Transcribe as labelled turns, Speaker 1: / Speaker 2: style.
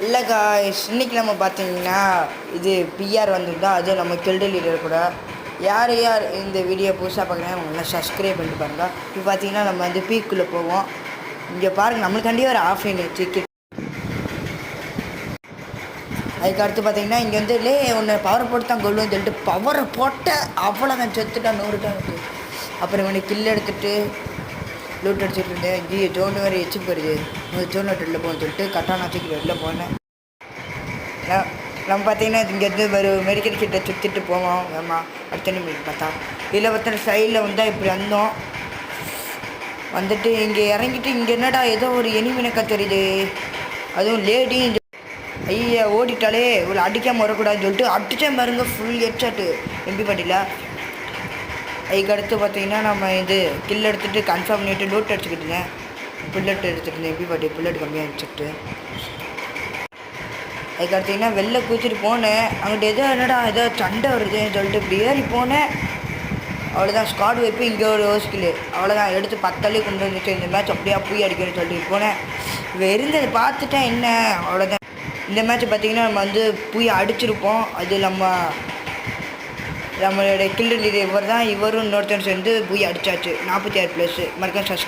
Speaker 1: இல்லை காய்ஸ், இன்றைக்கி நம்ம பார்த்தீங்கன்னா இது பிஆர் வந்துருந்தா அதுவும் நம்ம கில்டு லீடர் கூட. யார் யார் இந்த வீடியோ புதுசாக பார்க்குறேன் அவங்க நல்லா சப்ஸ்கிரைப் பண்ணிட்டு பாருங்கள். இப்போ பார்த்தீங்கன்னா நம்ம வந்து பீக்குள்ளே போவோம். இங்கே பாருங்கள், நம்மளுக்காண்டி ஒரு ஆஃப்லைன் டிக்கெட். அதுக்கு அடுத்து பார்த்தீங்கன்னா இங்கே வந்து ஒன்று பவர் போட்டு தான் கொள்ளுன்னு சொல்லிட்டு பவரை போட்ட அவ்வளோதான் செத்துட்டான் 100 டன். அப்புறம் இவனை கில் எடுத்துகிட்டு லூட் அடிச்சுட்டு இருந்தேன். ஜோன் வேறு எச்சு போயிடுது. ஜோன் வெளில போகணும்னு சொல்லிட்டு கட்டான வச்சுக்கிட்டு வெளில போனேன். நம்ம பார்த்தீங்கன்னா இங்கேருந்து ஒரு மெடிக்கல் கிட்ட சுற்றிட்டு போவோம். ஆமாம், அடுத்த நிமிடம் பார்த்தா இதில் பார்த்தா சைடில் வந்தால் இப்படி வந்தோம். வந்துட்டு இங்கே இறங்கிட்டு இங்கே என்னடா ஏதோ ஒரு எனிமினக்கா தெரியுது, அதுவும் லேடி. ஐயா ஓடிட்டாலே இவ்வளோ அடிக்காமல் வரக்கூடாதுன்னு சொல்லிட்டு அடித்தேன் பாருங்க, ஃபுல் ஹெட்ஷாட்டு எம்பி பாட்டியில். அதுக்கு அடுத்து பார்த்தீங்கன்னா நம்ம இது கில் எடுத்துகிட்டு கன்ஃபார்ம் பண்ணிவிட்டு லூட் அடிச்சுக்கிட்டுங்க. புல்லட் எடுத்துகிட்டு எம்பி பாட்டி புல்லட் கம்மியாக அடிச்சுக்கிட்டு அதுக்கு அடுத்திங்கன்னா வெளில குதிச்சுட்டு போனேன். அங்கிட்ட என்னடா ஏதோ சண்டை வருதுன்னு சொல்லிட்டு இப்படி ஏறி போனேன். அவ்வளோதான், ஸ்குவாட் வைப்பு இங்கே ஒரு யோசிக்கல. அவ்வளோதான், எடுத்து 10 கொண்டு வந்துட்டு இந்த மேட்ச் அப்படியே போய் அடிக்கணும்னு சொல்லிட்டு போனேன். இவ இருந்ததை பார்த்துட்டேன் என்ன, அவ்வளோதான். இந்த மேட்ச் பார்த்திங்கன்னா நம்ம வந்து போய் அடிச்சிருப்போம். அது நம்மளுடைய கில்டு லீடர் இவர் தான். இவரும் இன்னொருத்தர் சேர்ந்து போய் அடித்தாச்சு. 46+ மறக்காம சப்ஸ்கிரைப்